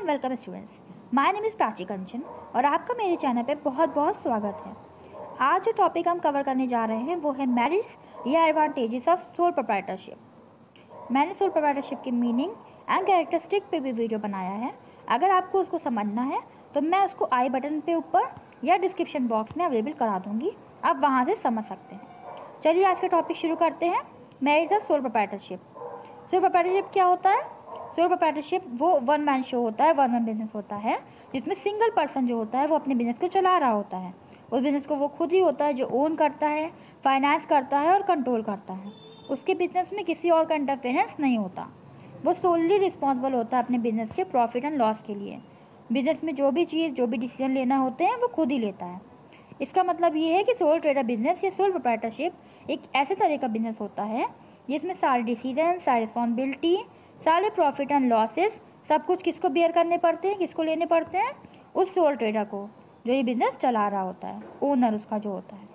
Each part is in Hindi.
And welcome students, my name is Prachi Kanchan और आपका मेरे चैनल पे बहुत बहुत स्वागत है। आज जो टॉपिक हम कवर करने जा रहे हैं वो है मेरिट्स या एडवांटेजेस ऑफ सोल प्रोप्राइटरशिप। मैंने सोल प्रोप्राइटरशिप की मीनिंग एंड कैरेक्टरिस्टिक पे भी वीडियो बनाया है। अगर आपको उसको समझना है तो मैं उसको आई बटन पे ऊपर या डिस्क्रिप्शन बॉक्स में अवेलेबल करा दूंगी, आप वहाँ से समझ सकते हैं। चलिए आज का टॉपिक शुरू करते हैं। Merits of sole proprietorship. Sole proprietorship क्या होता है? सोल प्रोप्राइटरशिप वो वन मैन शो होता है, वन मैन बिजनेस होता है, जिसमें सिंगल पर्सन जो होता है वो अपने बिजनेस को चला रहा होता है। उस बिजनेस को वो खुद ही होता है जो ओन करता है, फाइनेंस करता है और कंट्रोल करता है। उसके बिजनेस में किसी और का इंटरफेरेंस नहीं होता। वो सोलली रिस्पॉन्सिबल होता है अपने बिजनेस के प्रॉफिट एंड लॉस के लिए। बिजनेस में जो भी चीज़, जो भी डिसीजन लेना होते हैं वो खुद ही लेता है। इसका मतलब ये है कि सोल ट्रेडर बिजनेस या सोल प्रोप्राइटरशिप एक ऐसे तरह का बिजनेस होता है जिसमें सारे डिसीजन, सारी रिस्पॉन्सिबिलिटी, सारे प्रॉफिट एंड लॉसेस सब कुछ किसको बियर करने पड़ते हैं, किसको लेने पड़ते हैं? उस सोल ट्रेडर को जो ये बिजनेस चला रहा होता है, ओनर उसका जो होता है।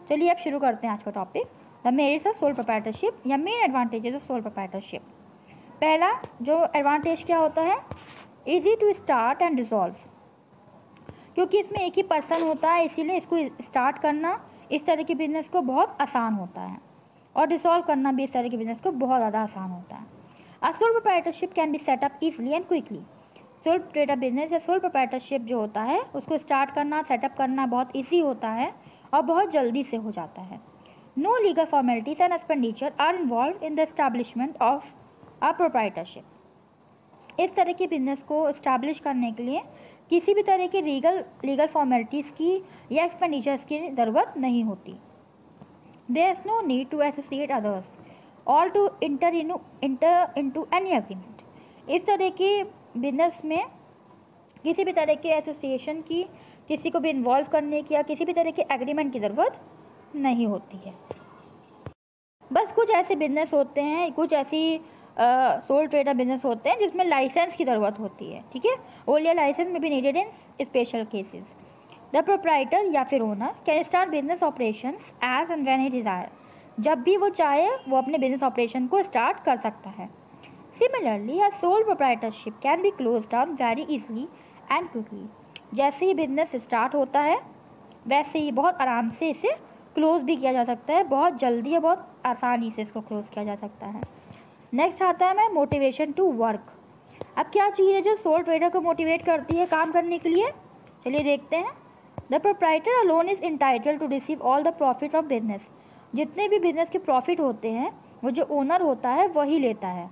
चलिए अब शुरू करते हैं आज का topic, the merits of sole proprietorship या main advantages of sole proprietorship. पहला जो एडवांटेज क्या होता है? Easy to start and dissolve. क्योंकि इसमें एक ही पर्सन होता है इसीलिए इसको स्टार्ट करना इस तरह के बिजनेस को बहुत आसान होता है और डिसॉल्व करना भी इस तरह के बिजनेस को बहुत ज़्यादा आसान होता है। A sole proprietorship can be set up easily and quickly. Soul trader business या सोल प्रोप्राइटरशिप जो होता है उसको स्टार्ट करना, सेटअप करना बहुत इजी होता है और बहुत जल्दी से हो जाता है। No legal formalities and expenditure are involved in the establishment of a proprietorship. इस तरह के बिजनेस को इस्टेब्लिश करने के लिए किसी भी तरह की लीगल फॉर्मेलिटीज़ की या एक्सपेंडिचर्स की ज़रूरत नहीं होती। There is no need to associate others और to enter into any agreement. इस तरह के बिजनेस में किसी भी तरह के एसोसिएशन की, किसी को भी इन्वॉल्व करने की या किसी भी तरह के एग्रीमेंट की ज़रूरत नहीं होती है। बस कुछ ऐसे बिजनेस होते हैं, कुछ ऐसी सोल ट्रेडर बिजनेस होते हैं जिसमें लाइसेंस की ज़रूरत होती है, ठीक है। Only licence may be needed in special cases. The proprietor या फिर owner can start business operations as and when he desire. जब भी वो चाहे वो अपने बिजनेस ऑपरेशन को स्टार्ट कर सकता है। Similarly a sole proprietorship can be close down very easily and quickly. जैसे ही बिजनेस स्टार्ट होता है वैसे ही बहुत आराम से इसे क्लोज भी किया जा सकता है, बहुत जल्दी और बहुत आसानी से इसको क्लोज किया जा सकता है। नेक्स्ट आता है मैं मोटिवेशन टू वर्क। अब क्या चीज़ है जो सोल ट्रेडर को मोटिवेट करती है काम करने के लिए? चलिए देखते हैं। The proprietor alone is entitled to receive all the profit of business. जितने भी बिजनेस के प्रॉफिट होते हैं वो जो ओनर होता है वही लेता है।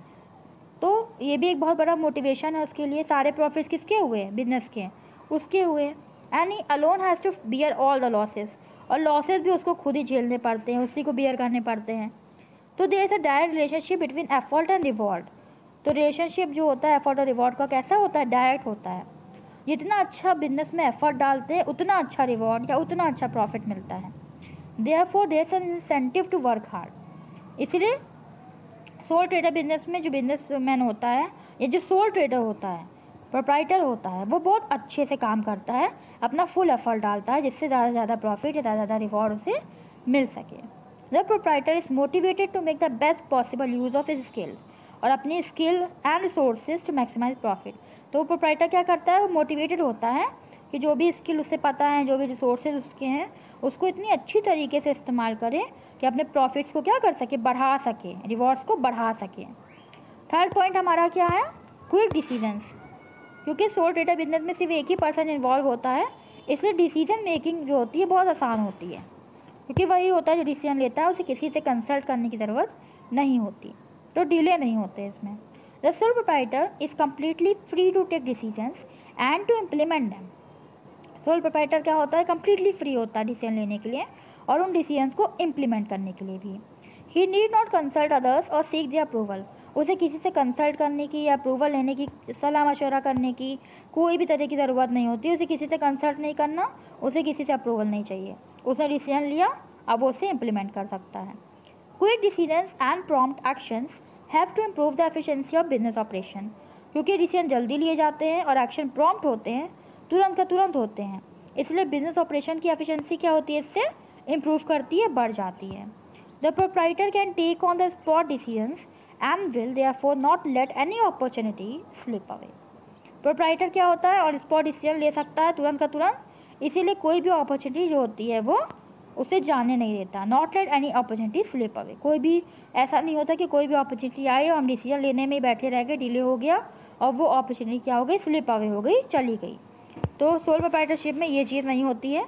तो ये भी एक बहुत बड़ा मोटिवेशन है उसके लिए। सारे प्रॉफिट्स किसके हुए? बिजनेस के, उसके हुए। And he alone has to bear all the losses, और लॉसेस भी उसको खुद ही झेलने पड़ते हैं, उसी को बियर करने पड़ते हैं। तो there is a direct relationship between effort and reward. तो रिलेशनशिप जो होता है एफर्ट और रिवॉर्ड का कैसा होता है? डायरेक्ट होता है। जितना अच्छा बिजनेस में एफर्ट डालते हैं उतना अच्छा रिवॉर्ड या उतना अच्छा प्रॉफिट मिलता है। Therefore, there is an incentive to work hard. इसलिए सोल ट्रेडर बिजनेस में जो बिजनेसमैन होता है या जो सोल ट्रेडर होता है, प्रोप्राइटर होता है, वो बहुत अच्छे से काम करता है, अपना फुल एफर्ट डालता है जिससे ज़्यादा से ज़्यादा प्रॉफिट या ज़्यादा से ज़्यादा रिवॉर्ड उसे मिल सके। The proprietor is motivated to make the best possible use of his skills, और अपनी skill and resources to maximise profit. तो प्रोप्राइटर क्या करता है? वो मोटिवेटेड होता है कि जो भी स्किल उससे पता है, जो भी रिसोर्सेज उसके हैं, उसको इतनी अच्छी तरीके से इस्तेमाल करे कि अपने प्रॉफिट्स को क्या कर सके? बढ़ा सके, रिवॉर्ड्स को बढ़ा सके। थर्ड पॉइंट हमारा क्या है? Quick decisions. क्योंकि सोल ट्रेडर बिजनेस में सिर्फ एक ही पर्सन इन्वॉल्व होता है इसलिए डिसीजन मेकिंग जो होती है बहुत आसान होती है, क्योंकि वही होता है जो डिसीजन लेता है, उसे किसी से कंसल्ट करने की ज़रूरत नहीं होती, तो डिले नहीं होते इसमें। The sole proprietor is completely free to take decisions and to implement them. Sole proprietor क्या होता है? कम्प्लीटली फ्री होता है डिसीजन लेने के लिए और उन डिसीजंस को इम्प्लीमेंट करने के लिए भी। ही नीड नॉट कंसल्ट अदर्स और सीक द अप्रूवल। उसे किसी से कंसल्ट करने की या अप्रूवल लेने की, सलाह मशवरा करने की कोई भी तरह की ज़रूरत नहीं होती। उसे किसी से कंसल्ट नहीं करना, उसे किसी से अप्रूवल नहीं चाहिए। उसने डिसीजन लिया, अब वो उसे इम्प्लीमेंट कर सकता है। Quick decisions and prompt actions have to improve the efficiency of business operation. क्योंकि डिसीजन जल्दी लिए जाते हैं और एक्शन प्रॉम्प्ट होते हैं, तुरंत का तुरंत होते हैं, इसलिए बिजनेस ऑपरेशन की एफिशिएंसी क्या होती है? इससे इम्प्रूव करती है, बढ़ जाती है। The proprietor can take on the spot decisions and will therefore not let any opportunity slip away. Proprietor क्या होता है, और स्पॉट डिसीजन ले सकता है तुरंत का तुरंत, इसीलिए कोई भी अपॉर्चुनिटी जो होती है वो उसे जाने नहीं देता। Not let any opportunity slip away, कोई भी ऐसा नहीं होता कि कोई भी अपॉर्चुनिटी आई और हम डिसीजन लेने में बैठे रह गए, डिले हो गया और वो अपॉर्चुनिटी क्या हो गई, स्लिप अवे हो गई, चली गई। तो सोल प्रोप्राइटरशिप में ये चीज़ नहीं होती है।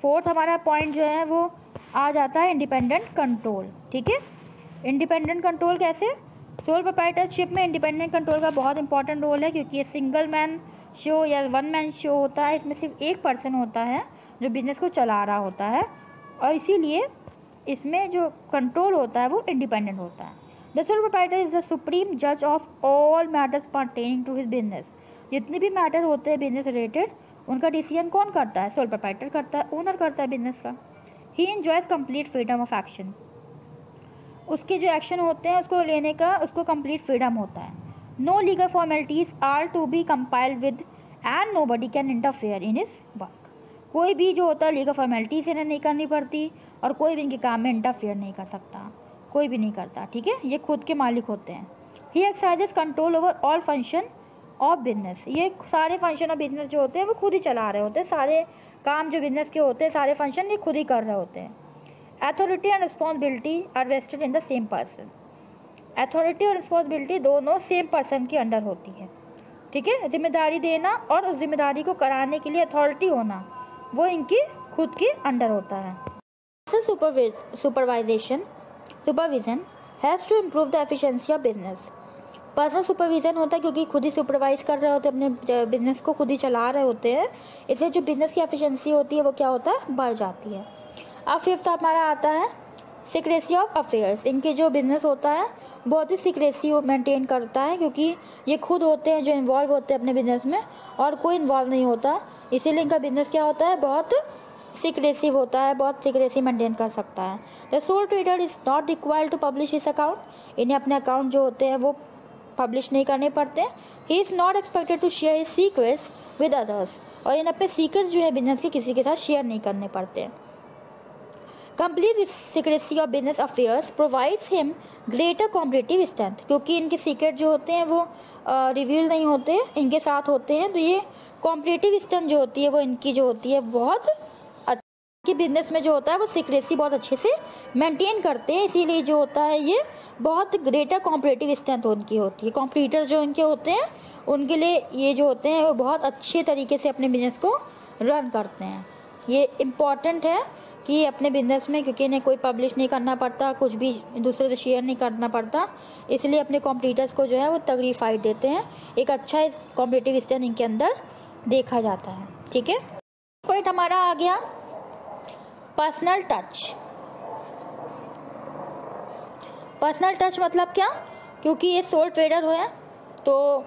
फोर्थ हमारा पॉइंट जो है वो आ जाता है इंडिपेंडेंट कंट्रोल। ठीक है, इंडिपेंडेंट कंट्रोल कैसे, सोल प्रोप्राइटरशिप में इंडिपेंडेंट कंट्रोल का बहुत इंपॉर्टेंट रोल है, क्योंकि ये सिंगल मैन शो या वन मैन शो होता है। इसमें सिर्फ एक पर्सन होता है जो बिजनेस को चला रहा होता है, और इसीलिए इसमें जो कंट्रोल होता है वो इंडिपेंडेंट होता है। The sole proprietor is the supreme जज of all matters pertaining to his business. जितने भी मैटर होते हैं बिजनेस रिलेटेड, उनका डिसीजन कौन करता है, सोल प्रोप्राइटर करता है, ओनर करता है बिजनेस का। He enjoys complete freedom of action, उसके जो एक्शन होते हैं उसको लेने का उसको कंप्लीट फ्रीडम होता है। No legal formalities are to be compiled with and nobody can interfere in his work. कोई भी जो होता है लीगल फॉर्मेलिटीज इन्हें नहीं करनी पड़ती, और कोई भी इनके काम में इंटरफेयर नहीं कर सकता, कोई भी नहीं करता। ठीक है, ये खुद के मालिक होते हैं। He exercises control over all function of business, ये सारे फंक्शन ऑफ बिजनेस जो होते हैं वो खुद ही चला रहे होते हैं, सारे काम जो बिजनेस के होते हैं, सारे फंक्शन ये खुद ही कर रहे होते हैं। Authority and responsibility are vested in the same person, authority और रिस्पॉन्सिबिलिटी दोनों सेम पर्सन के अंडर होती है। ठीक है, जिम्मेदारी देना और उस जिम्मेदारी को कराने के लिए अथॉरिटी होना वो इनकी खुद के अंडर होता है। Supervision has to improve the efficiency of business. Personal supervision होता है क्योंकि खुद ही सुपरवाइज कर रहे होते हैं, अपने बिजनेस को खुद ही चला रहे होते हैं, इसलिए जो बिजनेस की एफिशिएंसी होती है वो क्या होता है, बढ़ जाती है। अब फिफ्थ हमारा आता है सीक्रेसी ऑफ अफेयर्स। इनके जो बिजनेस होता है बहुत ही सीक्रेसी मेंटेन करता है, क्योंकि ये खुद होते हैं जो इन्वॉल्व होते हैं अपने बिजनेस में, और कोई इन्वॉल्व नहीं होता, इसीलिए इनका बिजनेस क्या होता है, बहुत सीक्रेसिव होता है, बहुत सीक्रेसी मेंटेन कर सकता है। The sole trader is not required to publish his account, इन्हें अपने अकाउंट जो होते हैं वो पब्लिश नहीं करने पड़ते। He is not expected to share his secrets with others, और इन्हें अपने सीक्रेट्स जो है बिजनेस के किसी के साथ शेयर नहीं करने पड़ते। Complete secrecy of business affairs provides him greater competitive strength, क्योंकि इनके सीक्रेट जो होते हैं वो रिवील नहीं होते, इनके साथ होते हैं, तो ये कॉम्पिटिटिव स्ट्रेंथ जो होती है वो इनकी जो होती है बहुत अच्छी, बिजनेस में जो होता है वो सीक्रेसी बहुत अच्छे से मेंटेन करते हैं, इसीलिए जो होता है ये बहुत ग्रेटर कॉम्पिटिटिव स्ट्रेंथ उनकी होती है। कॉम्पिटिटर जो इनके होते हैं उनके लिए ये जो होते हैं वो बहुत अच्छे तरीके से अपने बिजनेस को रन करते हैं। ये इम्पॉर्टेंट है कि अपने बिजनेस में, क्योंकि इन्हें कोई पब्लिश नहीं करना पड़ता, कुछ भी दूसरे से शेयर नहीं करना पड़ता, इसलिए अपने कॉम्पिटिटर्स को जो है वो तगड़ी फाइट देते हैं। एक अच्छा कॉम्पिटिटिव स्ट्रेंथ इनके अंदर देखा जाता है। ठीक है, पॉइंट हमारा आ गया पर्सनल टच। पर्सनल टच मतलब क्या, क्योंकि ये सोल ट्रेडर है तो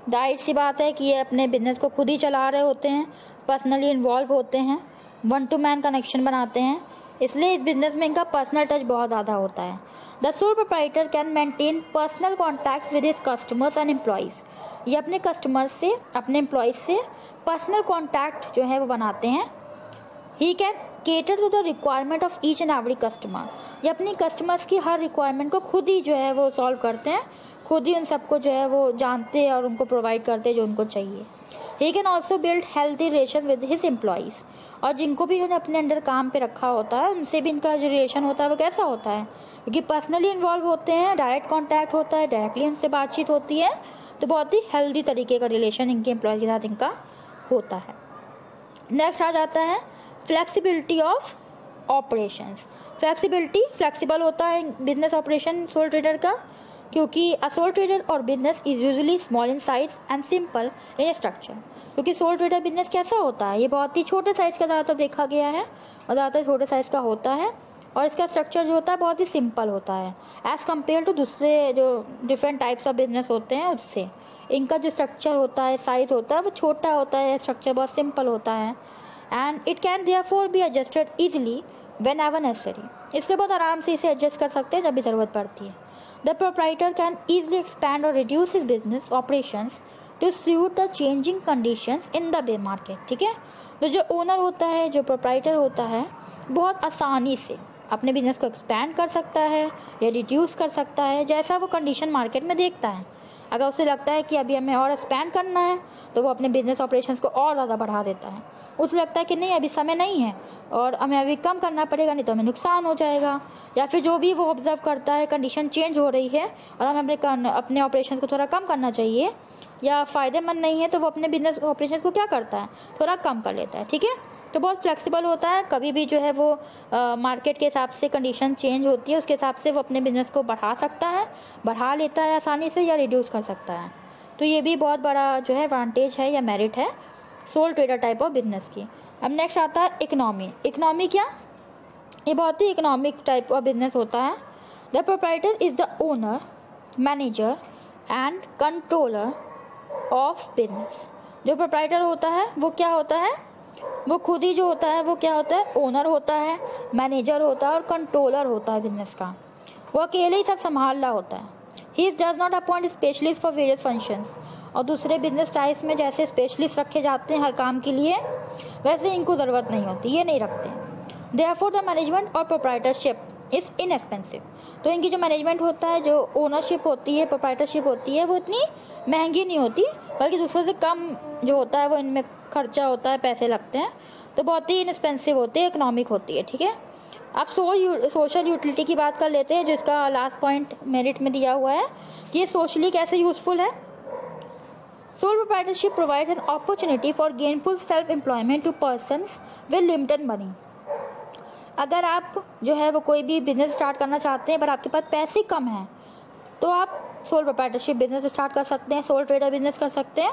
जाहिर सी बात है कि ये अपने बिजनेस को खुद ही चला रहे होते हैं, पर्सनली इन्वॉल्व होते हैं, वन टू मैन कनेक्शन बनाते हैं, इसलिए इस बिजनेस में इनका पर्सनल टच बहुत ज़्यादा होता है। The sole proprietor can maintain personal contacts with his customers and employees, ये अपने कस्टमर्स से, अपने एम्प्लॉयज़ से पर्सनल कॉन्टैक्ट जो है वो बनाते हैं। He can cater to the requirement of each and every customer, ये अपनी कस्टमर्स की हर रिक्वायरमेंट को खुद ही जो है वो सॉल्व करते हैं, खुद ही उन सबको जो है वो जानते हैं और उनको प्रोवाइड करते हैं जो उनको चाहिए। He can also build healthy relation with his employees, और जिनको भी उन्होंने अपने अंडर काम पे रखा होता है उनसे भी इनका जो रिलेशन होता है वो कैसा होता है, क्योंकि पर्सनली इन्वॉल्व होते हैं, डायरेक्ट कॉन्टैक्ट होता है, डायरेक्टली उनसे बातचीत होती है, तो बहुत ही हेल्दी तरीके का रिलेशन इनके एम्प्लॉयज़ के साथ इनका होता है। नेक्स्ट आ जाता है फ्लेक्सिबिलिटी ऑफ ऑपरेशंस। फ्लेक्सिबल होता है बिजनेस ऑपरेशन सोल ट्रेडर का, क्योंकि अ सोल ट्रेडर और business is usually small in size and simple in structure. क्योंकि सोल ट्रेडर बिजनेस कैसा होता है, ये बहुत ही छोटे साइज़ का ज़्यादातर देखा गया है और ज़्यादातर छोटे साइज़ का होता है, और इसका स्ट्रक्चर जो होता है बहुत ही सिंपल होता है एज़ कम्पेयर टू दूसरे जो डिफरेंट टाइप्स ऑफ बिजनेस होते हैं उससे। इनका जो स्ट्रक्चर होता है, साइज होता है, वो छोटा होता है, स्ट्रक्चर बहुत सिंपल होता है, and it can therefore be adjusted easily when ever necessary, इसलिए बहुत आराम से इसे एडजस्ट कर सकते हैं जब भी ज़रूरत पड़ती है। The proprietor can easily expand और reduce his business operations to suit the changing conditions in the bay market. ठीक है, तो जो ओनर होता है, जो प्रोप्राइटर होता है, बहुत आसानी से अपने बिजनेस को एक्सपैंड कर सकता है या रिड्यूस कर सकता है जैसा वो कंडीशन मार्केट में देखता है। अगर उसे लगता है कि अभी हमें और एक्सपैंड करना है तो वो अपने बिजनेस ऑपरेशंस को और ज़्यादा बढ़ा देता है। उसे लगता है कि नहीं अभी समय नहीं है और हमें अभी कम करना पड़ेगा, नहीं तो हमें नुकसान हो जाएगा, या फिर जो भी वो ऑब्जर्व करता है कंडीशन चेंज हो रही है और हमें अपने ऑपरेशन को थोड़ा कम करना चाहिए या फ़ायदेमंद नहीं है, तो वो अपने बिजनेस ऑपरेशन को क्या करता है, थोड़ा कम कर लेता है। ठीक है, तो बहुत फ्लेक्सिबल होता है, कभी भी जो है वो मार्केट के हिसाब से कंडीशन चेंज होती है उसके हिसाब से वो अपने बिजनेस को बढ़ा सकता है, बढ़ा लेता है आसानी से, या रिड्यूस कर सकता है। तो ये भी बहुत बड़ा जो है एडवांटेज है या मेरिट है soul trader type of business की। अब नेक्स्ट आता है इकोनॉमी। इकोनॉमी क्या, ये बहुत ही इकोनॉमिक टाइप ऑफ बिजनेस होता है। The proprietor is the owner, manager and controller of business. जो प्रोप्राइटर होता है वो क्या होता है, वो खुद ही जो होता है वो क्या होता है, ओनर होता है, मैनेजर होता है और कंट्रोलर होता है बिजनेस का। वो अकेले ही सब संभाल रहा होता है। He does not appoint specialist for various functions. और दूसरे बिजनेस टाइप्स में जैसे स्पेशलिस्ट रखे जाते हैं हर काम के लिए, वैसे इनको ज़रूरत नहीं होती, ये नहीं रखते। देयरफॉर द मैनेजमेंट और प्रोप्राइटरशिप इज़ इनएक्सपेंसिव। तो इनकी जो मैनेजमेंट होता है, जो ओनरशिप होती है, प्रोप्राइटरशिप होती है, वो इतनी महंगी नहीं होती, बल्कि दूसरों से कम जो होता है वो इनमें खर्चा होता है, पैसे लगते हैं, तो बहुत ही इनएक्सपेंसिव होती है, इकोनॉमिक होती है। ठीक है, अब सोशल यूटिलिटी की बात कर लेते हैं, जिसका लास्ट पॉइंट मेरिट में दिया हुआ है कि ये सोशली कैसे यूजफुल है। Sole proprietorship provides an opportunity for gainful self employment to persons with limited money. अगर आप जो है वो कोई भी बिजनेस स्टार्ट करना चाहते हैं पर आपके पास पैसे कम हैं, तो आप सोल प्रोप्राइटरशिप बिजनेस स्टार्ट कर सकते हैं, सोल ट्रेडर बिजनेस कर सकते हैं।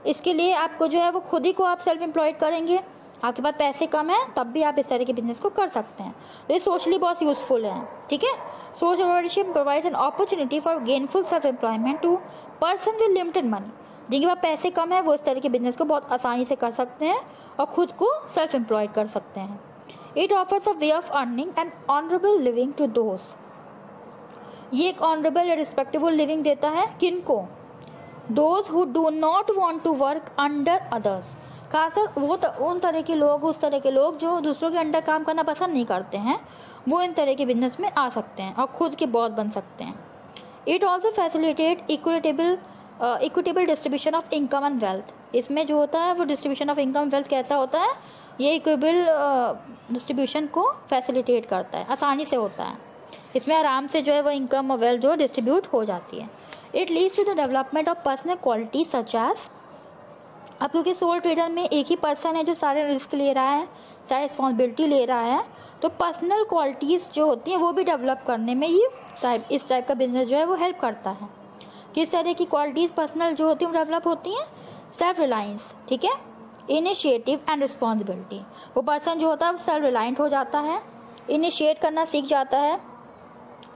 इसके लिए आपको जो है वो खुद ही को आप सेल्फ एम्प्लॉयड करेंगे, आपके पास पैसे कम हैं तब भी आप इस तरह के बिजनेस को कर सकते हैं। तो ये सोशली बहुत यूजफुल है। ठीक है, sole proprietorship provides an opportunity for gainful self employment to person with limited money. जिनके पास पैसे कम है वो इस तरह के बिजनेस को बहुत आसानी से कर सकते हैं और खुद को सेल्फ एम्प्लॉयड कर सकते हैं। It offers a way of earning and honourable living to those. ये एक ऑनरेबल या रिस्पेक्टेबल लिविंग देता है किनको, those who do not want to work under others. खासकर वो उन तरह के लोग, उस तरह के लोग जो दूसरों के अंडर काम करना पसंद नहीं करते हैं, वो इन तरह के बिजनेस में आ सकते हैं और खुद के बॉस बन सकते हैं। It also facilitate equitable distribution of income and wealth. इसमें जो होता है वो डिस्ट्रीब्यूशन ऑफ इनकम वेल्थ कैसा होता है, ये इक्विटेबल डिस्ट्रीब्यूशन को फैसिलिटेट करता है, आसानी से होता है। इसमें आराम से जो है वो इनकम और वेल्थ जो डिस्ट्रीब्यूट हो जाती है। It leads to the development of personal quality such as, अब क्योंकि सोल ट्रेडर में एक ही पर्सन है जो सारे रिस्क ले रहा है, सारी रिस्पॉन्सिबिलिटी ले रहा है, तो पर्सनल क्वालिटीज़ जो होती हैं वो भी डेवलप करने में ये इस टाइप का बिजनेस जो है वो हेल्प करता है। किस तरह की क्वालिटीज़ पर्सनल जो होती हैं वो डेवलप होती हैं, सेल्फ रिलायंस, ठीक है, इनिशिएटिव एंड रिस्पॉन्सिबिलिटी। वो पर्सन जो होता है वो सेल्फ रिलायंट हो जाता है, इनिशिएट करना सीख जाता है,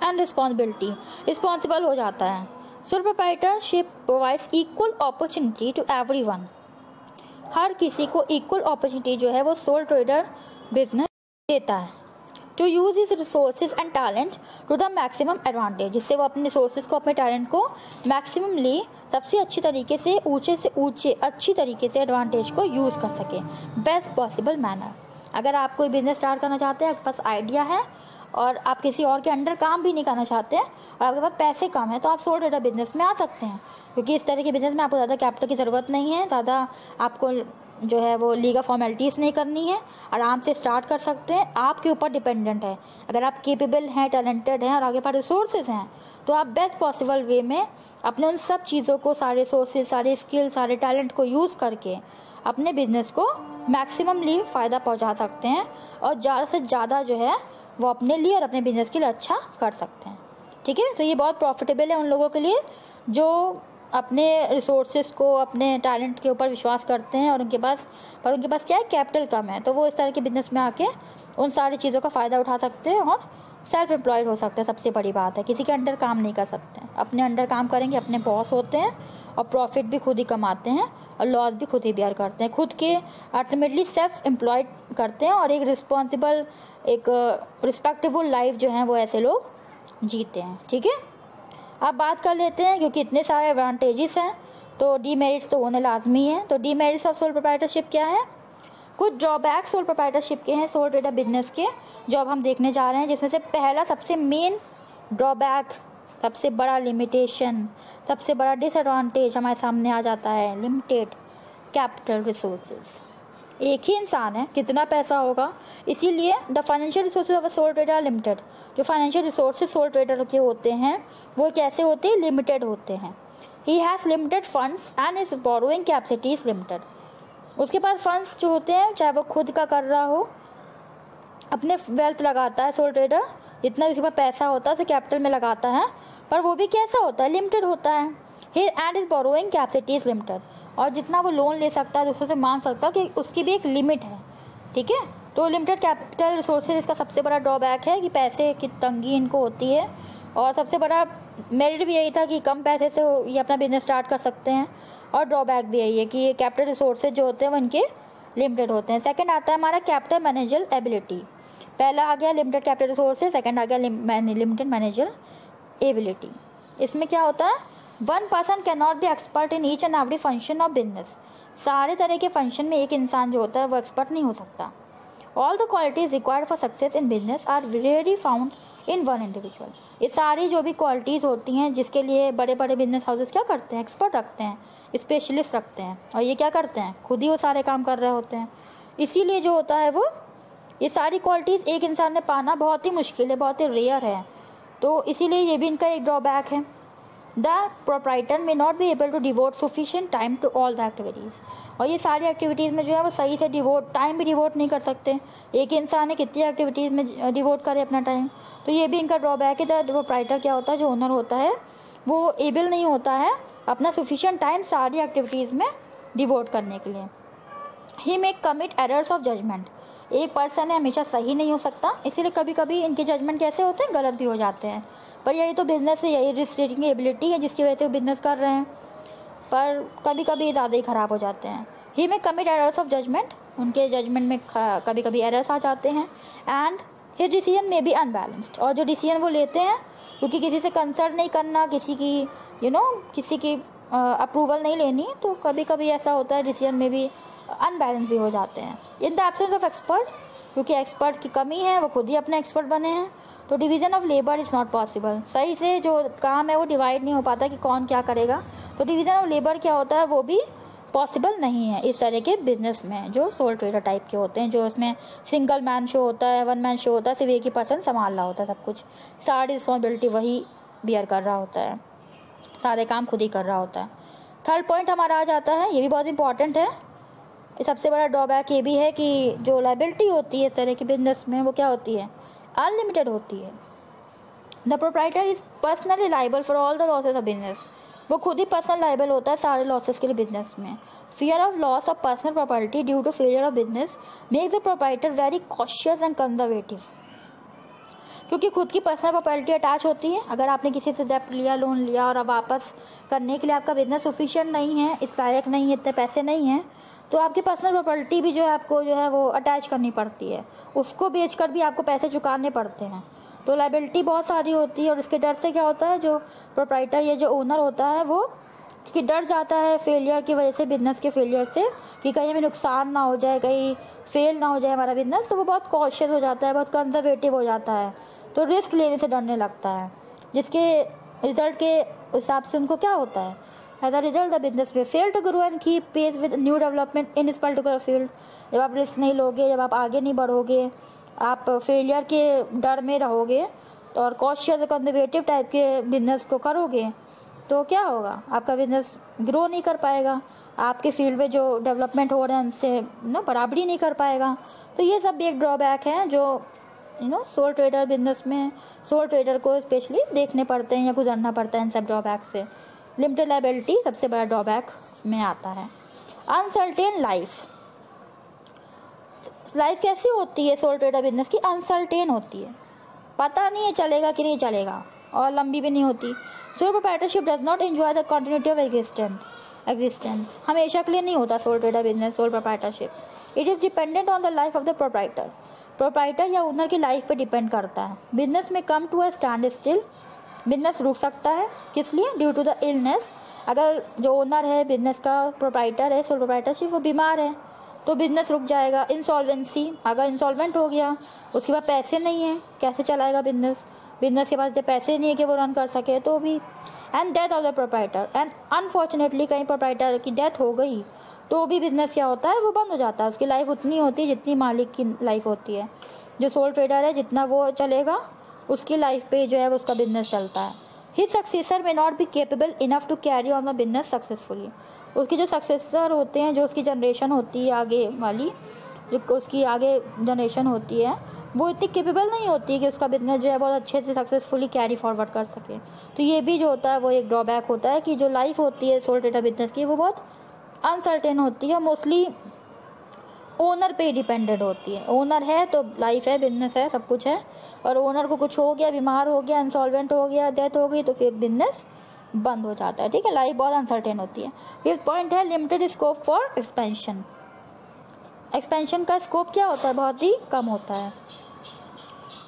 एंड रिस्पॉन्सिबिलिटी, रिस्पॉन्सिबल हो जाता है। Sole proprietorship provides equal opportunity to everyone. हर किसी को इक्वल अपॉर्चुनिटी जो है वो सोल ट्रेडर बिजनेस देता है, to use his resources and talent to the maximum advantage, जिससे वो अपने रिसोर्सेज को, अपने टैलेंट को मैक्सिममली सबसे अच्छी तरीके से ऊंचे अच्छी तरीके से एडवांटेज को यूज़ कर सके, बेस्ट पॉसिबल मैनर। अगर आप कोई बिजनेस स्टार्ट करना चाहते हैं, आपके पास आइडिया है और आप किसी और के अंडर काम भी नहीं करना चाहते हैं और आपके पास पैसे कम है, तो आप सोल ट्रेडर बिजनेस में आ सकते हैं, क्योंकि इस तरह के बिजनेस में आपको ज़्यादा कैपिटल की ज़रूरत नहीं है, ज़्यादा आपको जो है वो लीगल फॉर्मेलिटीज़ नहीं करनी है, आराम से स्टार्ट कर सकते हैं। आपके ऊपर डिपेंडेंट है, अगर आप केपेबल हैं, टैलेंटेड हैं और आगे पास रिसोर्सेज हैं, तो आप बेस्ट पॉसिबल वे में अपने उन सब चीज़ों को, सारे रिसोर्सेज, सारे स्किल, सारे टैलेंट को यूज़ करके अपने बिजनेस को मैक्सिममली फ़ायदा पहुंचा सकते हैं और ज़्यादा से ज़्यादा जो है वो अपने लिए और अपने बिजनेस के लिए अच्छा कर सकते हैं। ठीक है, तो ये बहुत प्रॉफिटेबल है उन लोगों के लिए जो अपने रिसोर्सेज को, अपने टैलेंट के ऊपर विश्वास करते हैं और उनके पास क्या है, कैपिटल कम है, तो वो इस तरह के बिजनेस में आके उन सारी चीज़ों का फ़ायदा उठा सकते हैं और सेल्फ एम्प्लॉयड हो सकते हैं। सबसे बड़ी बात है, किसी के अंडर काम नहीं कर सकते हैं, अपने अंडर काम करेंगे, अपने बॉस होते हैं और प्रॉफिट भी खुद ही कमाते हैं और लॉस भी खुद ही बेयर करते हैं, खुद के अल्टीमेटली सेल्फ एम्प्लॉयड करते हैं और एक रिस्पॉन्सिबल, एक रिस्पेक्टेबल लाइफ जो है वो ऐसे लोग जीते हैं। ठीक है, अब बात कर लेते हैं, क्योंकि इतने सारे एडवांटेजेस हैं तो डीमेरिट्स तो होने लाजमी है। तो डीमेरिट्स ऑफ सोल प्रोप्राइटरशिप क्या है, कुछ ड्रॉबैक्स सोल प्रोप्राइटरशिप के हैं, सोल ट्रेडर बिजनेस के, जो अब हम देखने जा रहे हैं, जिसमें से पहला सबसे मेन ड्रॉबैक सबसे बड़ा लिमिटेशन, सबसे बड़ा डिसएडवांटेज हमारे सामने आ जाता है लिमिटेड कैपिटल रिसोर्सेज। एक ही इंसान है, कितना पैसा होगा, इसीलिए the financial resources of a sole trader are limited. जो फाइनेंशियल रिसोर्सेज सोल ट्रेडर के होते हैं वो कैसे होते हैं, लिमिटेड होते हैं। He has limited funds and his borrowing capacity is limited. उसके पास फंड्स जो होते हैं, चाहे वो खुद का कर रहा हो, अपने वेल्थ लगाता है सोल ट्रेडर, जितना उसके पास पैसा होता है उसे कैपिटल में लगाता है, पर वो भी कैसा होता है, लिमिटेड होता है। He and his borrowing capacity is limited. और जितना वो लोन ले सकता है, दूसरों से मांग सकता है, कि उसकी भी एक लिमिट है, ठीक है। तो लिमिटेड कैपिटल रिसोर्सेज इसका सबसे बड़ा ड्रॉबैक है कि पैसे की तंगी इनको होती है। और सबसे बड़ा मेरिट भी यही था कि कम पैसे से ये अपना बिजनेस स्टार्ट कर सकते हैं, और ड्रॉबैक भी यही है कि ये कैपिटल रिसोर्सेज जो होते हैं वो इनके लिमिटेड होते हैं। सेकंड आता है हमारा कैपिटल मैनेजर एबिलिटी। पहला आ गया लिमिटेड कैपिटल रिसोर्सेज, सेकंड आ गया लिमिटेड मैनेजर एबिलिटी। इसमें क्या होता है, one person can not be expert in each and every function of business. सारे तरह के फंक्शन में एक इंसान जो होता है वो एक्सपर्ट नहीं हो सकता। All the qualities required for success in business are rarely found in one individual. ये सारी जो भी क्वालिटीज़ होती हैं जिसके लिए बड़े बड़े बिजनेस हाउसेस क्या करते हैं, एक्सपर्ट रखते हैं, स्पेशलिस्ट रखते हैं, और ये क्या करते हैं, खुद ही वो सारे काम कर रहे होते हैं। इसीलिए जो होता है वो ये सारी क्वालिटीज़ एक इंसान ने पाना बहुत ही मुश्किल है, बहुत ही रेयर है। तो इसीलिए ये भी इनका एक ड्रॉबैक है। The proprietor may not be able to devote sufficient time to all the activities. और ये सारी एक्टिविटीज़ में जो है वो सही से टाइम भी डिवोट नहीं कर सकते। एक इंसान है कितनी एक्टिविटीज़ में डिवोट करे अपना टाइम, तो ये भी इनका ड्रॉबैक है। द प्रोप्राइटर क्या होता है, जो ओनर होता है वो एबल नहीं होता है अपना सफिशिएंट टाइम सारी एक्टिविटीज़ में डिवोट करने के लिए। ही मे कमिट एरर्स ऑफ जजमेंट। एक पर्सन है हमेशा सही नहीं हो सकता, इसीलिए कभी कभी इनके जजमेंट कैसे होते हैं, गलत भी हो जाते हैं। पर यही तो बिजनेस है, यही रिस्क टेकिंग एबिलिटी है जिसकी वजह से वो बिजनेस कर रहे हैं, पर कभी कभी ज़्यादा ही ख़राब हो जाते हैं। ही में कमिट एरर्स ऑफ जजमेंट, उनके जजमेंट में कभी कभी एरर्स आ जाते हैं। एंड हिज डिसीजन में भी अनबैलेंस्ड। और जो डिसीजन वो लेते हैं, क्योंकि किसी से कंसल्ट नहीं करना, किसी की किसी की अप्रूवल नहीं लेनी, तो कभी कभी ऐसा होता है डिसीजन में भी अनबैलेंस भी हो जाते हैं। इन द एब्सेंस ऑफ एक्सपर्ट, क्योंकि एक्सपर्ट की कमी है, वो खुद ही अपने एक्सपर्ट बने हैं, तो division of labour is not possible. सही से जो काम है वो डिवाइड नहीं हो पाता कि कौन क्या करेगा। तो डिवीज़न ऑफ लेबर क्या होता है वो भी पॉसिबल नहीं है इस तरह के बिजनेस में जो सोल ट्रेडर टाइप के होते हैं, जो उसमें सिंगल मैन शो होता है, वन मैन शो होता है, सिर्फ एक ही पर्सन संभाल रहा होता है सब कुछ, सारी रिस्पॉन्सिबिलिटी वही बियर कर रहा होता है, सारे काम खुद ही कर रहा होता है। थर्ड पॉइंट हमारा आ जाता है, ये भी बहुत इंपॉर्टेंट है। सबसे बड़ा ड्रॉबैक ये भी है कि जो लायबिलिटी होती है इस तरह के बिजनेस में वो क्या होती है, अनलिमिटेड होती है। The proprietor is personally liable for all the losses of business. वो खुद ही पर्सनल लाइबल होता है सारे लॉसेस के लिए बिजनेस में। Fear of loss of personal property due to failure of business makes the proprietor very cautious and conservative. क्योंकि खुद की पर्सनल प्रॉपर्टी अटैच होती है। अगर आपने किसी से डेप्ट लिया, लोन लिया, और अब वापस करने के लिए आपका बिजनेस सफिशिएंट नहीं है, इस लायक नहीं है, इतने पैसे नहीं हैं, तो आपकी पर्सनल प्रॉपर्टी भी जो है आपको जो है वो अटैच करनी पड़ती है, उसको बेचकर भी आपको पैसे चुकाने पड़ते हैं। तो लायबिलिटी बहुत सारी होती है। और इसके डर से क्या होता है, जो प्रोप्राइटर या जो ओनर होता है वो क्योंकि डर जाता है फेलियर की वजह से, बिजनेस के फेलियर से, कि कहीं हमें नुकसान ना हो जाए, कहीं फेल ना हो जाए हमारा बिजनेस, तो वो बहुत कॉशियस हो जाता है, बहुत कंजर्वेटिव हो जाता है, तो रिस्क लेने से डरने लगता है, जिसके रिजल्ट के हिसाब से उनको क्या होता है, as a result the business में fail to grow and keep pace with new development in this particular field. जब आप रिस्क नहीं लोगे, जब आप आगे नहीं बढ़ोगे, आप फेलियर के डर में रहोगे और कॉशियस कंजर्वेटिव टाइप के बिजनेस को करोगे, तो क्या होगा, आपका बिजनेस ग्रो नहीं कर पाएगा, आपके फील्ड में जो डेवलपमेंट हो रहे हैं उनसे बराबरी नहीं कर पाएगा। तो ये सब भी एक ड्रॉबैक है जो सोल ट्रेडर बिजनेस में सोल ट्रेडर को स्पेशली देखने पड़ते हैं या गुजरना पड़ता है इन सब ड्रॉबैक से। लिमिटेड लायबिलिटी सबसे बड़ा ड्रॉबैक में आता है। अनसर्टेन लाइफ कैसी होती है सोल ट्रेडर बिजनेस की, अनसर्टेन होती है, पता नहीं है चलेगा कि नहीं चलेगा, और लंबी भी नहीं होती। Sole proprietorship does not enjoy the continuity of existence. हमेशा के लिए नहीं होता sole trader business, sole proprietorship. It is dependent on the life of the proprietor या ओनर की लाइफ पे डिपेंड करता है। बिजनेस में come to a standstill, business रुक सकता है, किस लिए, ड्यू टू द इलनेस। अगर जो ओनर है बिजनेस का, प्रोप्राइटर है सोल प्रोप्राइटरशिप, वो बीमार है तो बिजनेस रुक जाएगा। इंसॉल्वेंसी, अगर इंसॉल्वेंट हो गया, उसके बाद पैसे नहीं है, कैसे चलाएगा बिजनेस, बिजनेस के पास इतने पैसे नहीं है कि वो रन कर सके, तो भी and death of the proprietor, and unfortunately कहीं प्रोप्राइटर की डेथ हो गई तो भी बिजनेस क्या होता है, वो बंद हो जाता है। उसकी लाइफ उतनी होती है जितनी मालिक की लाइफ होती है। जो सोल ट्रेडर है जितना वो चलेगा उसकी लाइफ पे जो है वो उसका बिजनेस चलता है। His successor may not be capable enough to carry on the business successfully. उसके जो सक्सेसर होते हैं, जो उसकी जनरेशन होती है आगे वाली, जो उसकी आगे जनरेशन होती है, वो इतनी केपेबल नहीं होती कि उसका बिजनेस जो है बहुत अच्छे से सक्सेसफुली कैरी फॉरवर्ड कर सके। तो ये भी जो होता है वो एक ड्रॉबैक होता है कि जो लाइफ होती है सोल ट्रेडर बिजनेस की वो बहुत अनसर्टेन होती है, मोस्टली ओनर पे डिपेंडेंट होती है। ओनर है तो लाइफ है, बिजनेस है, सब कुछ है, और ओनर को कुछ हो गया, बीमार हो गया, इंसॉल्वेंट हो गया, डेथ हो गई, तो फिर बिजनेस बंद हो जाता है। ठीक है, लाइफ बहुत अनसर्टेन होती है। फिफ्थ पॉइंट है limited scope for expansion. Expansion का स्कोप क्या होता है, बहुत ही कम होता है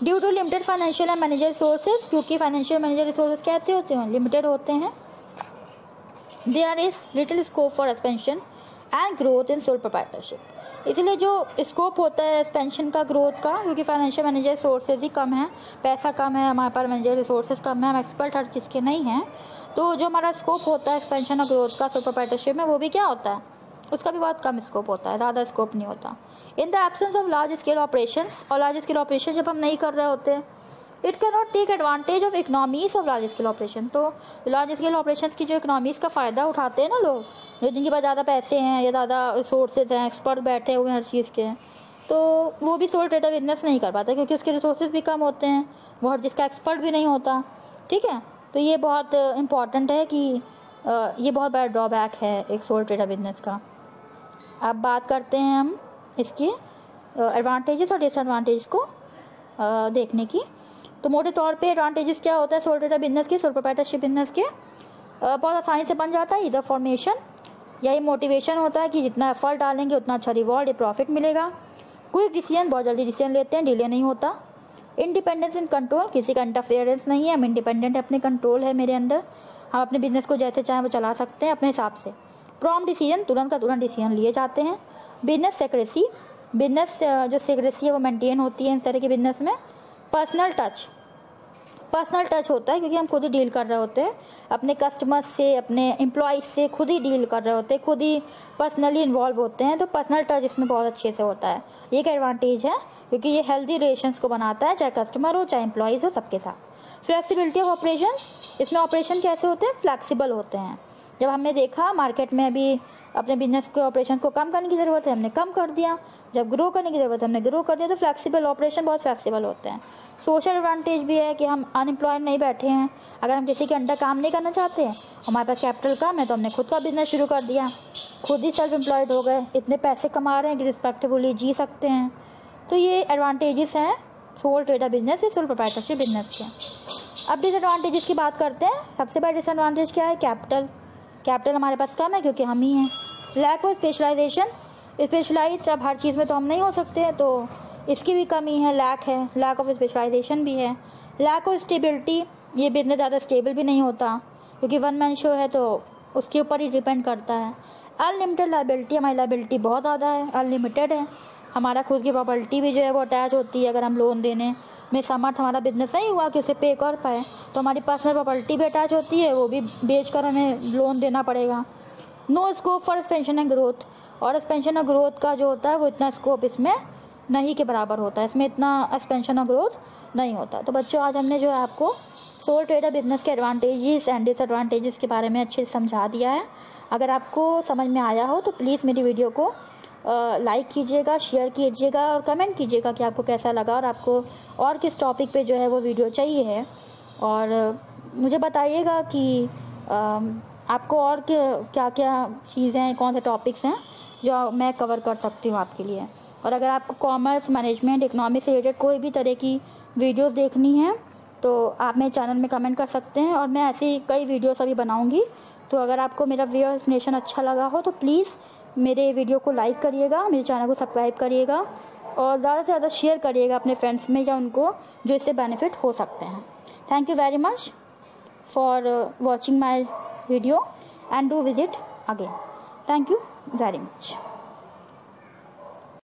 due to limited financial and manager resources. क्योंकि फाइनेंशियल मैनेजर रिसोर्सेज कैसे होते हैं, लिमिटेड होते हैं। There is little scope for expansion and growth in sole proprietorship. इसलिए जो स्कोप होता है एक्सपेंशन का, ग्रोथ का, क्योंकि फाइनेंशियल मैनेजर रिसोर्सेज ही कम है, पैसा कम है, हमारे पास मैनेजर रिसोर्सेज कम है, हम एक्सपर्ट हर चीज़ के नहीं हैं, तो जो हमारा स्कोप होता है एक्सपेंशन और ग्रोथ का सोल प्रोप्राइटरशिप में, वो भी क्या होता है, उसका भी बहुत कम स्कोप होता है, ज़्यादा स्कोप नहीं होता। In the absence of large scale operation, और लार्ज स्केल ऑपरेशन जब हम नहीं कर रहे होते हैं, it can not take advantage of economies of large scale operation. तो लार्ज स्केल ऑपरेशन की जो इकनॉमीज का फ़ायदा उठाते हैं ना लोग, जो जिनके पास ज़्यादा पैसे हैं या ज़्यादा रिसोर्सेज हैं, एक्सपर्ट बैठे हुए हैं हर चीज़ के, तो वो भी सोल ट्रेडर बिजनेस नहीं कर पाता क्योंकि उसके रिसोर्सेज भी कम होते हैं, वो हर चीज़ का एक्सपर्ट भी नहीं होता। ठीक है, तो ये बहुत इंपॉर्टेंट है कि ये बहुत बड़ा ड्रॉबैक है एक सोल ट्रेडर बिजनेस का। अब बात करते हैं हम इसके एडवांटेजेस और डिसएडवांटेज को देखने की। तो मोटे तौर पे एडवांटेजेस क्या होता है सोल ट्रेडर बिजनेस के, सोल प्रोप्राइटरशिप बिजनेस के, बहुत आसानी से बन जाता है। इधर फॉर्मेशन, यही मोटिवेशन होता है कि जितना एफर्ट डालेंगे उतना अच्छा रिवॉर्ड या प्रॉफिट मिलेगा। क्विक डिसीजन, बहुत जल्दी डिसीजन लेते हैं, डिले नहीं होता। इंडिपेंडेंस इन कंट्रोल, किसी का इंटरफेरेंस नहीं है, हम इंडिपेंडेंट है, अपने कंट्रोल है मेरे अंदर, हम अपने बिजनेस को जैसे चाहें वो चला सकते हैं अपने हिसाब से। प्रॉम्प्ट डिसीजन, तुरंत का तुरंत डिसीजन लिए जाते हैं। बिजनेस सेक्रेसी, बिजनेस जो सेक्रेसी है वो मेंटेन होती है इस तरह के बिजनेस में। पर्सनल टच, पर्सनल टच होता है क्योंकि हम खुद ही डील कर रहे होते हैं अपने कस्टमर्स से, अपने एम्प्लॉयज़ से खुद ही डील कर रहे होते हैं, खुद ही पर्सनली इन्वॉल्व होते हैं, तो पर्सनल टच इसमें बहुत अच्छे से होता है। ये एक एडवांटेज है क्योंकि ये हेल्दी रिलेशंस को बनाता है, चाहे कस्टमर हो चाहे एम्प्लॉयज़ हो, सबके साथ। फ्लेक्सिबिलिटी ऑफ ऑपरेशन, इसमें ऑपरेशन कैसे होते हैं, फ्लेक्सिबल होते हैं। जब हमने देखा मार्केट में अभी अपने बिजनेस के ऑपरेशन को कम करने की ज़रूरत है, हमने कम कर दिया, जब ग्रो करने की ज़रूरत है हमने ग्रो कर दिया, तो फ्लेक्सिबल ऑपरेशन बहुत फ्लेक्सिबल होते हैं। सोशल एडवांटेज भी है कि हम अनएम्प्लॉयड नहीं बैठे हैं, अगर हम किसी के अंडर काम नहीं करना चाहते हैं, हमारे पास कैपिटल कम है, तो हमने खुद का बिजनेस शुरू कर दिया, खुद ही सेल्फ एम्प्लॉयड हो गए, इतने पैसे कमा रहे हैं कि रिस्पेक्टेबली जी सकते हैं। तो ये एडवांटेजेस हैं सोल ट्रेडर बिजनेस या सोल प्रोप्राइटरशिप बिजनेस के। अब डिसएडवांटेजेस की बात करते हैं। सबसे बड़ा डिसएडवांटेज क्या है, कैपिटल। कैपिटल हमारे पास कम है क्योंकि हम ही हैं। लैक ऑफ स्पेशलाइजेशन, स्पेशलाइज अब हर चीज़ में तो हम नहीं हो सकते हैं, तो इसकी भी कमी है, लैक ऑफ स्पेशलाइजेशन भी है। लैक ऑफ स्टेबिलिटी, ये बिजनेस ज़्यादा स्टेबल भी नहीं होता क्योंकि वन मैन शो है तो उसके ऊपर ही डिपेंड करता है। अनलिमिटेड लाइबिलिटी, हमारी लाइबिलिटी बहुत ज़्यादा है, अनलिमिटेड है, हमारा खुद की प्रॉपर्टी भी जो है वो अटैच होती है। अगर हम लोन देने में समर्थ हमारा बिजनेस नहीं हुआ कि उसे पे कर पाए, तो हमारी पर्सनल प्रॉपर्टी भी अटैच होती है, वो भी बेच कर हमें लोन देना पड़ेगा। No scope for expansion and growth, और एक्सपेंशन और ग्रोथ का जो होता है वो इतना स्कोप इसमें नहीं के बराबर होता है, इसमें इतना एक्सपेंशन और ग्रोथ नहीं होता। तो बच्चों आज हमने जो है आपको सोल ट्रेडर बिजनेस के एडवांटेजेस एंड डिसएडवांटेजेस के बारे में अच्छे से समझा दिया है। अगर आपको समझ में आया हो तो प्लीज़ मेरी वीडियो को लाइक कीजिएगा, शेयर कीजिएगा और कमेंट कीजिएगा कि आपको कैसा लगा और आपको और किस टॉपिक पे जो है वो वीडियो चाहिए है। और मुझे बताइएगा कि आपको और क्या क्या चीज़ें हैं, कौन से टॉपिक्स हैं जो मैं कवर कर सकती हूँ आपके लिए। और अगर आपको कॉमर्स, मैनेजमेंट, इकोनॉमिक्स से रिलेटेड कोई भी तरह की वीडियोस देखनी है तो आप मेरे चैनल में कमेंट कर सकते हैं और मैं ऐसी कई वीडियोस अभी बनाऊंगी। तो अगर आपको मेरा वीडियो एक्सप्लेनेशन अच्छा लगा हो तो प्लीज़ मेरे वीडियो को लाइक करिएगा, मेरे चैनल को सब्सक्राइब करिएगा और ज़्यादा से ज़्यादा शेयर करिएगा अपने फ्रेंड्स में या उनको जो इससे बेनिफिट हो सकते हैं। Thank you very much for watching my video and do visit again. Thank you very much.